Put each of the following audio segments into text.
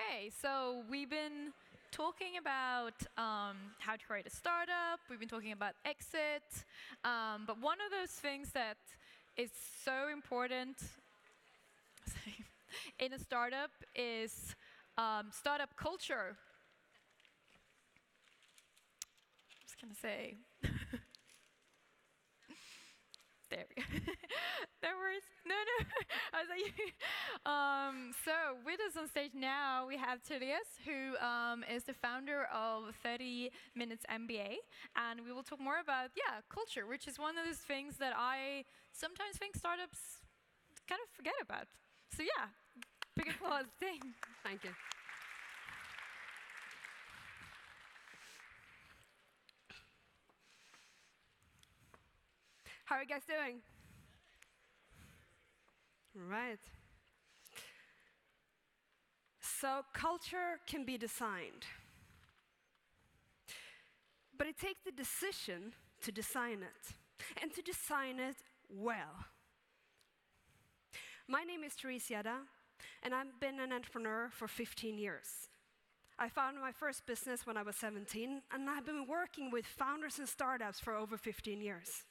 Okay, so we've been talking about how to create a startup. We've been talking about exit. But one of those things that is so important in a startup is startup culture. I'm just gonna say. There we go. No worries. No. I was like, so with us on stage now, we have Therese, who is the founder of 30 Minutes MBA. And we will talk more about, culture, which is one of those things that I sometimes think startups kind of forget about. So big applause. Thank you. How are you guys doing? Right. So culture can be designed, but it takes the decision to design it, and to design it well. My name is Therese Gjedde, and I've been an entrepreneur for 15 years. I founded my first business when I was 17, and I've been working with founders and startups for over 15 years.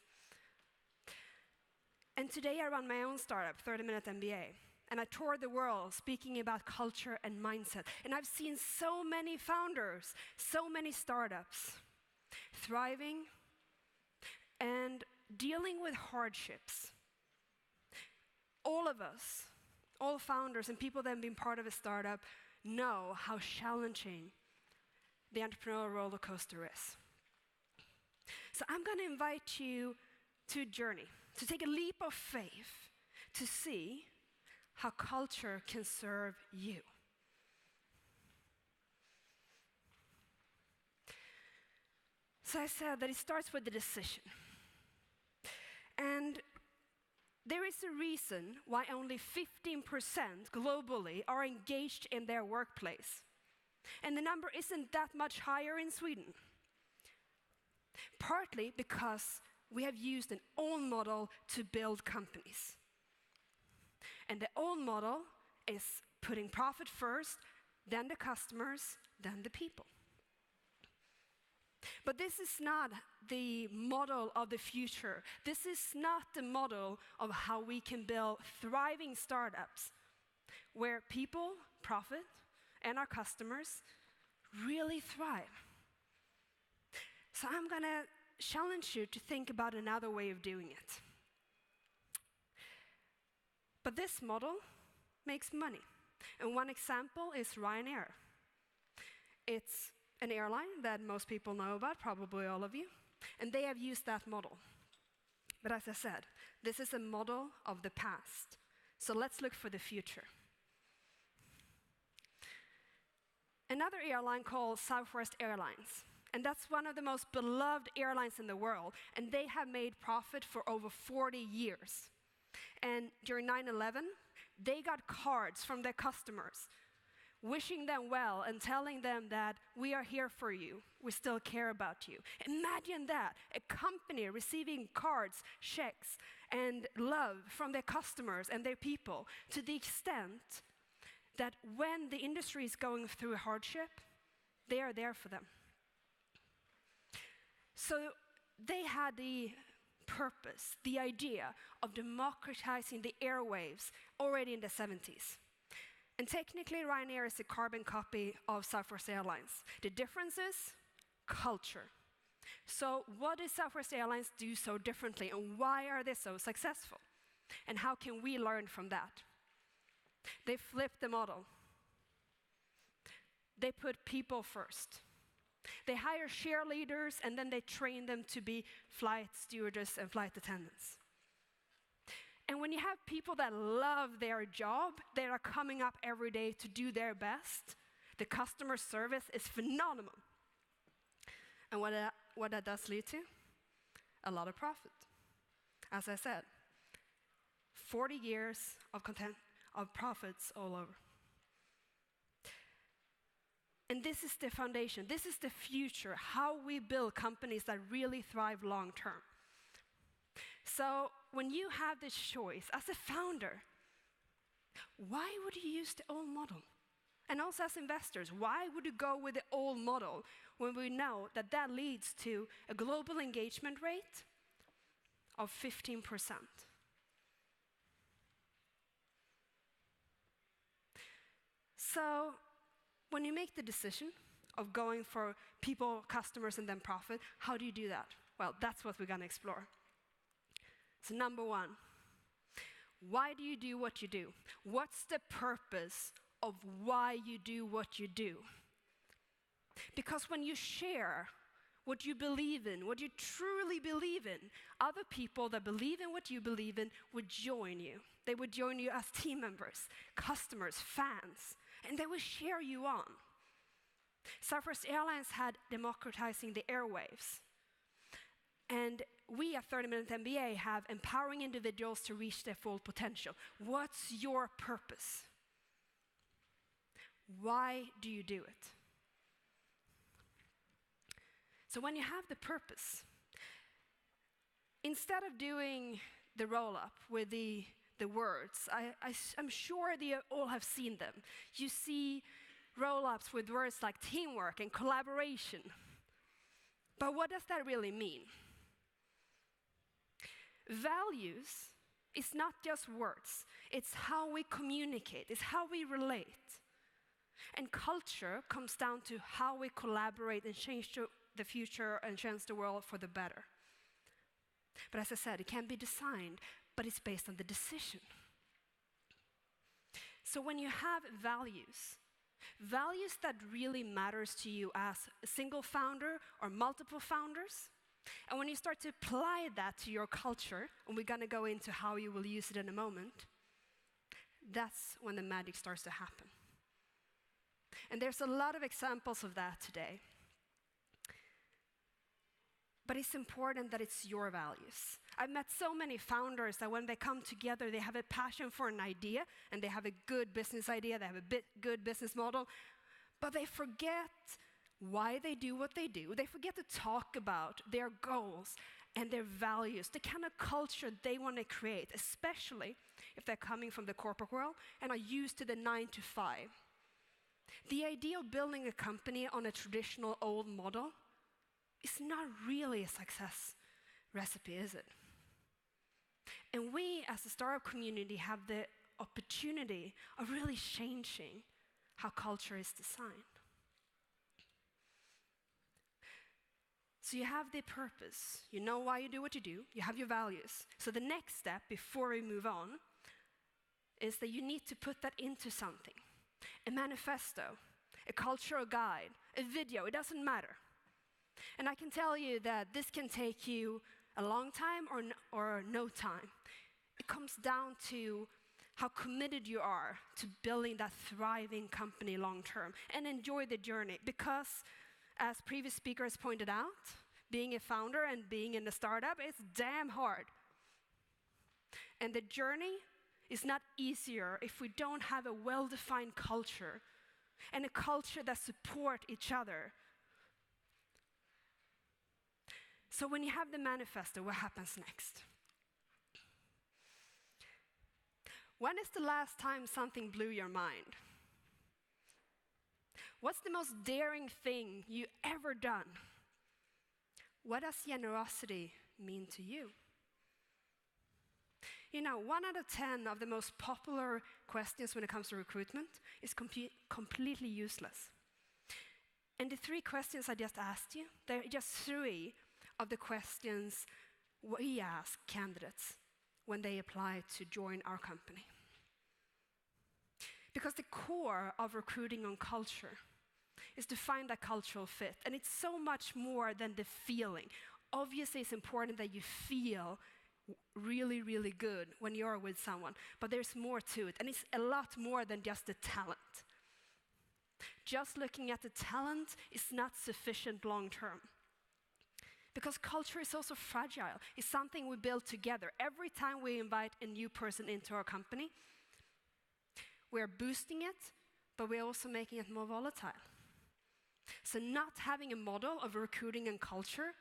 And today I run my own startup, 30 Minute MBA. And I tour the world speaking about culture and mindset. And I've seen so many founders, so many startups thriving and dealing with hardships. All of us, all founders and people that have been part of a startup, know how challenging the entrepreneurial roller coaster is. So I'm going to invite you to a journey, to take a leap of faith, to see how culture can serve you. So I said that it starts with the decision. And there is a reason why only 15% globally are engaged in their workplace. And the number isn't that much higher in Sweden. Partly because we have used an old model to build companies. And the old model is putting profit first, then the customers, then the people. But this is not the model of the future. This is not the model of how we can build thriving startups, where people, profit, and our customers really thrive. So I'm going to challenge you to think about another way of doing it. But this model makes money. And one example is Ryanair. It's an airline that most people know about, probably all of you, and they have used that model. But as I said, this is a model of the past. So let's look for the future. Another airline called Southwest Airlines. And that's one of the most beloved airlines in the world. And they have made profit for over 40 years. And during 9/11, they got cards from their customers, wishing them well and telling them that we are here for you. We still care about you. Imagine that, a company receiving cards, checks, and love from their customers and their people, to the extent that when the industry is going through hardship, they are there for them. So they had the purpose, the idea of democratizing the airwaves already in the 70s. And technically, Ryanair is a carbon copy of Southwest Airlines. The difference is culture. So what does Southwest Airlines do so differently, and why are they so successful? And how can we learn from that? They flipped the model. They put people first. They hire cheerleaders, and then they train them to be flight stewardess and flight attendants. And when you have people that love their job, they are coming up every day to do their best, the customer service is phenomenal. And what that does lead to? A lot of profit. As I said, 40 years of profits all over. And this is the foundation. This is the future, how we build companies that really thrive long term. So when you have this choice as a founder, why would you use the old model? And also as investors, why would you go with the old model when we know that that leads to a global engagement rate of 15%? So when you make the decision of going for people, customers, and then profit, how do you do that? Well, that's what we're going to explore. So number one, why do you do what you do? What's the purpose of why you do what you do? Because when you share what you believe in, what you truly believe in, other people that believe in what you believe in would join you. They would join you as team members, customers, fans, and they will cheer you on. Southwest Airlines had democratizing the airwaves. And we at 30-Minute MBA have empowering individuals to reach their full potential. What's your purpose? Why do you do it? So when you have the purpose, instead of doing the roll-up with the words, I'm sure you all have seen them. You see roll-ups with words like teamwork and collaboration. But what does that really mean? Values is not just words, it's how we communicate, it's how we relate. And culture comes down to how we collaborate and change the future and change the world for the better. But as I said, it can be designed, but it's based on the decision. So when you have values that really matters to you as a single founder or multiple founders, and when you start to apply that to your culture, and we're going to go into how you will use it in a moment, that's when the magic starts to happen. And there's a lot of examples of that today. But it's important that it's your values. I've met so many founders that when they come together, they have a passion for an idea, and they have a good business idea, they have a good business model, but they forget why they do what they do. They forget to talk about their goals and their values, the kind of culture they want to create, especially if they're coming from the corporate world and are used to the 9 to 5. The idea of building a company on a traditional old model is not really a success recipe, is it? And we, as a startup community, have the opportunity of really changing how culture is designed. So you have the purpose, you know why you do what you do, you have your values. So the next step before we move on is that you need to put that into something. A manifesto, a cultural guide, a video, it doesn't matter. And I can tell you that this can take you a long time or no time. It comes down to how committed you are to building that thriving company long term and enjoy the journey. Because as previous speakers pointed out, being a founder and being in a startup is damn hard. And the journey is not easier if we don't have a well-defined culture and a culture that supports each other. So when you have the manifesto, what happens next? When is the last time something blew your mind? What's the most daring thing you ever done? What does generosity mean to you? You know, 1 out of 10 of the most popular questions when it comes to recruitment is completely useless. And the 3 questions I just asked you, they're just 3 of the questions we ask candidates when they apply to join our company. Because the core of recruiting on culture is to find that cultural fit. And it's so much more than the feeling. Obviously, it's important that you feel really, really good when you're with someone, but there's more to it. And it's a lot more than just the talent. Just looking at the talent is not sufficient long term. Because culture is also fragile. It's something we build together. Every time we invite a new person into our company, we're boosting it, but we're also making it more volatile. So not having a model of recruiting and culture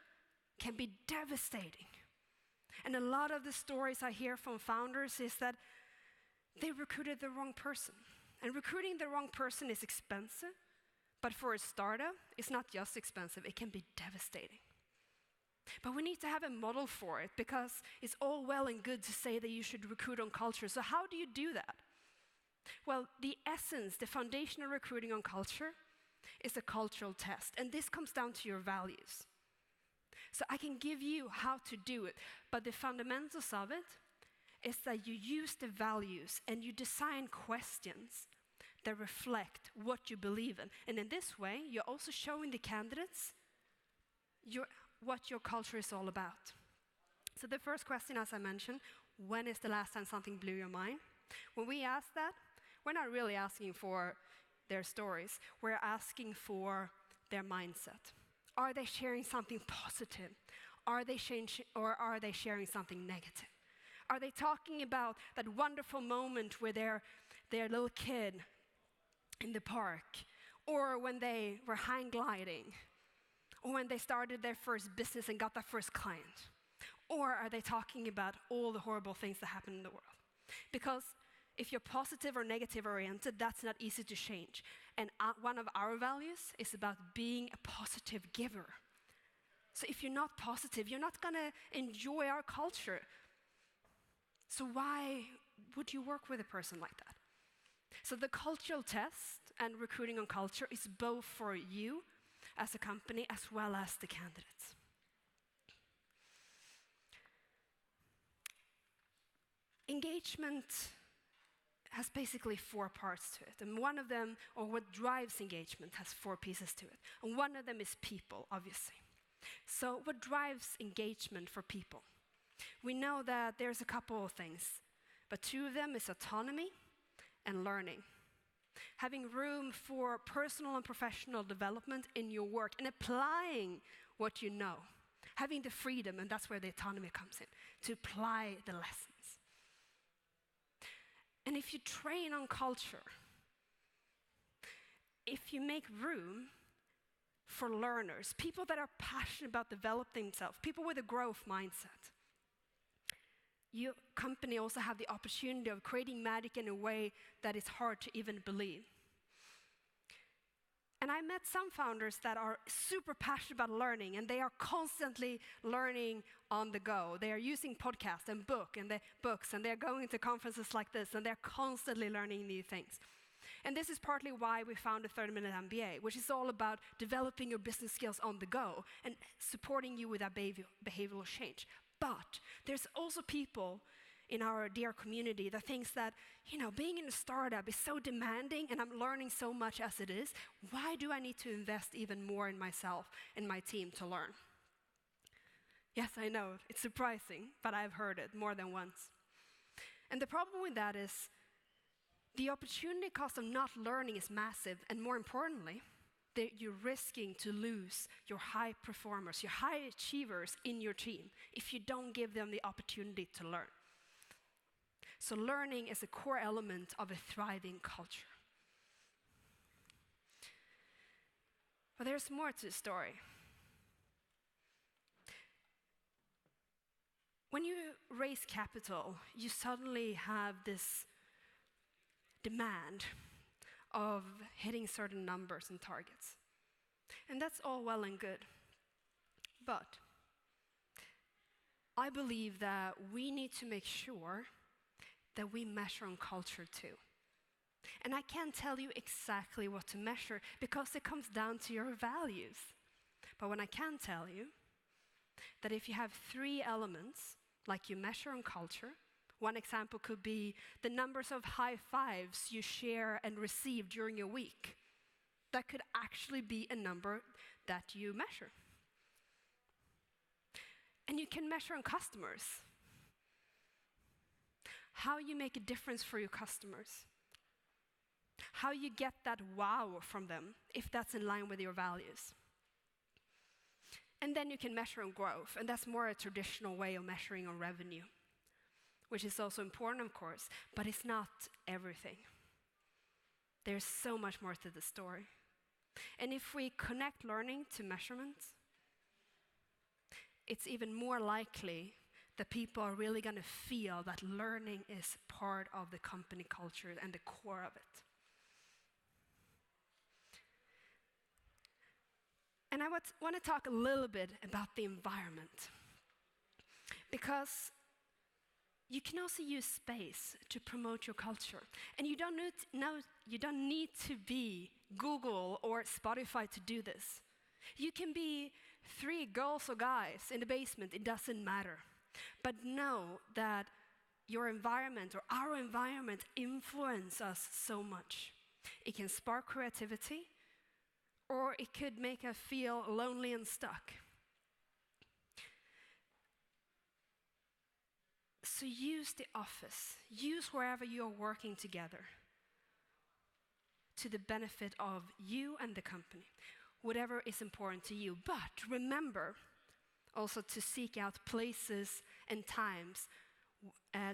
can be devastating. And a lot of the stories I hear from founders is that they recruited the wrong person. And recruiting the wrong person is expensive, but for a startup, it's not just expensive, it can be devastating. But we need to have a model for it, because it's all well and good to say that you should recruit on culture. So how do you do that? Well, the essence, the foundation of recruiting on culture is a cultural test, and this comes down to your values. So I can give you how to do it, but the fundamentals of it is that you use the values and you design questions that reflect what you believe in. And in this way, you're also showing the candidates what your culture is all about. So the first question, as I mentioned, when is the last time something blew your mind? When we ask that, we're not really asking for their stories. We're asking for their mindset. Are they sharing something positive? Are they sharing something negative? Are they talking about that wonderful moment with their little kid in the park, or when they were hang gliding, or when they started their first business and got their first client? Or are they talking about all the horrible things that happen in the world? Because if you're positive or negative oriented, that's not easy to change. And one of our values is about being a positive giver. So if you're not positive, you're not going to enjoy our culture. So why would you work with a person like that? So the cultural test and recruiting on culture is both for you as a company as well as the candidates. Engagement has basically 4 parts to it. And one of them, or what drives engagement, has 4 pieces to it. And one of them is people, obviously. So what drives engagement for people? We know that there's a couple of things, but 2 of them is autonomy and learning. Having room for personal and professional development in your work and applying what you know. Having the freedom, and that's where the autonomy comes in, to apply the lessons. And if you train on culture, if you make room for learners, people that are passionate about developing themselves, people with a growth mindset, your company also have the opportunity of creating magic in a way that is hard to even believe. And I met some founders that are super passionate about learning, and they are constantly learning on the go. They are using podcasts and books, and they're going to conferences like this, and they're constantly learning new things. And this is partly why we founded 30-Minute MBA, which is all about developing your business skills on the go and supporting you with that behavioral change. But there's also people in our dear community that thinks that, being in a startup is so demanding and I'm learning so much as it is. Why do I need to invest even more in myself and my team to learn? Yes, I know, it's surprising, but I've heard it more than once. And the problem with that is the opportunity cost of not learning is massive, and more importantly, that you're risking to lose your high performers, your high achievers in your team if you don't give them the opportunity to learn. So learning is a core element of a thriving culture. But there's more to the story. When you raise capital, you suddenly have this demand of hitting certain numbers and targets. And that's all well and good. But I believe that we need to make sure that we measure on culture too. And I can't tell you exactly what to measure because it comes down to your values. But what I can tell you, that if you have 3 elements, like you measure on culture, one example could be the numbers of high fives you share and receive during a week. That could actually be a number that you measure. And you can measure on customers. How you make a difference for your customers. How you get that wow from them, if that's in line with your values. And then you can measure on growth, and that's more a traditional way of measuring on revenue, which is also important, of course, but it's not everything. There's so much more to the story. And if we connect learning to measurements, it's even more likely that people are really going to feel that learning is part of the company culture and the core of it. want to talk a little bit about the environment, because you can also use space to promote your culture. And you don't need to be Google or Spotify to do this. You can be 3 girls or guys in the basement, it doesn't matter. But know that your environment or our environment influences us so much. It can spark creativity, or it could make us feel lonely and stuck. So use the office, use wherever you're working together to the benefit of you and the company, whatever is important to you. But remember also to seek out places and times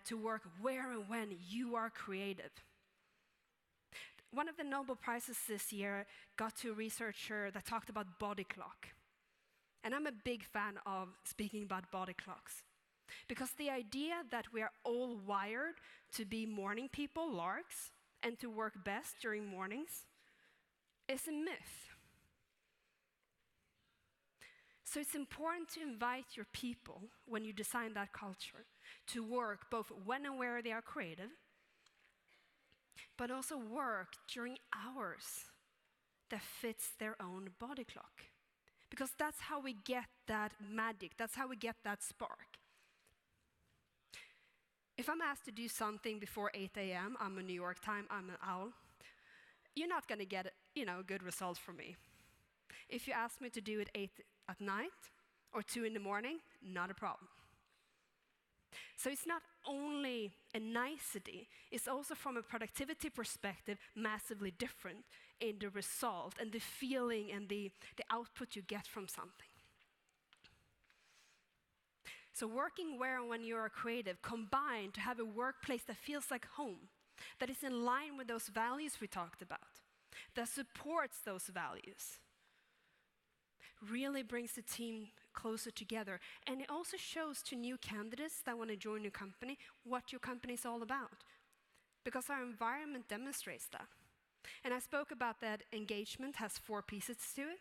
to work where and when you are creative. One of the Nobel Prizes this year got to a researcher that talked about body clock. And I'm a big fan of speaking about body clocks, because the idea that we are all wired to be morning people, larks, and to work best during mornings is a myth. So it's important to invite your people, when you design that culture, to work both when and where they are creative, but also work during hours that fits their own body clock. Because that's how we get that magic, that's how we get that spark. If I'm asked to do something before 8 a.m., I'm a New York time, I'm an owl, you're not going to get good results from me. If you ask me to do it 8 at night or 2 in the morning, not a problem. So it's not only a nicety, it's also from a productivity perspective massively different in the result and the feeling and the output you get from something. So working where and when you are creative, combined to have a workplace that feels like home, that is in line with those values we talked about, that supports those values, really brings the team closer together. And it also shows to new candidates that want to join your company what your company is all about, because our environment demonstrates that. And I spoke about that engagement has 4 pieces to it.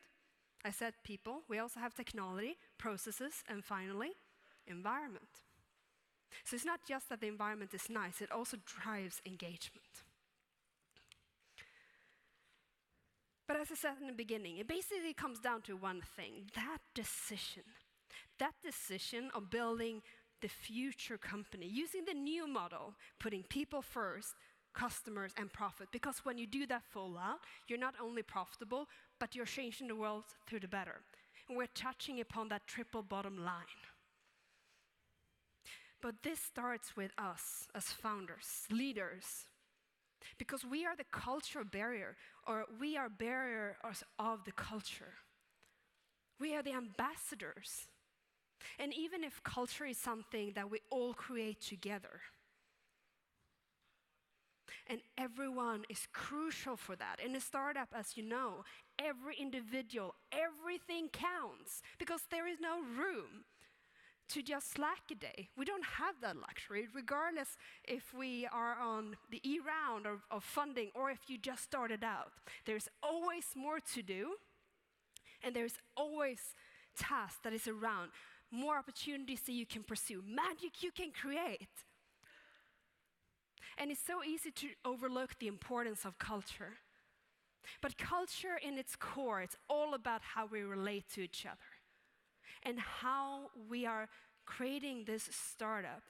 I said people, we also have technology, processes, and finally, environment. So it's not just that the environment is nice, it also drives engagement. But as I said in the beginning, it basically comes down to one thing, that decision of building the future company, using the new model, putting people first, customers, and profit. Because when you do that full out, you're not only profitable, but you're changing the world through the better. And we're touching upon that triple bottom line. But this starts with us as founders, leaders, because we are the cultural barrier, or we are barriers of the culture. We are the ambassadors. And even if culture is something that we all create together, and everyone is crucial for that. In a startup, as you know, every individual, everything counts, because there is no room to just slack a day. We don't have that luxury, regardless if we are on the E round of funding or if you just started out. There's always more to do, and there's always tasks that is around, more opportunities that you can pursue, magic you can create. And it's so easy to overlook the importance of culture. But culture in its core, it's all about how we relate to each other, and how we are creating this startup,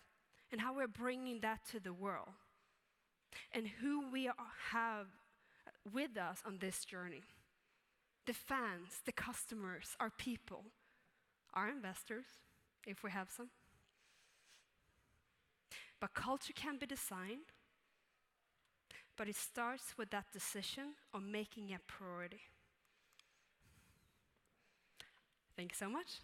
and how we're bringing that to the world, and who we have with us on this journey. The fans, the customers, our people, our investors, if we have some. But culture can be designed, but it starts with that decision of making a priority. Thank you so much.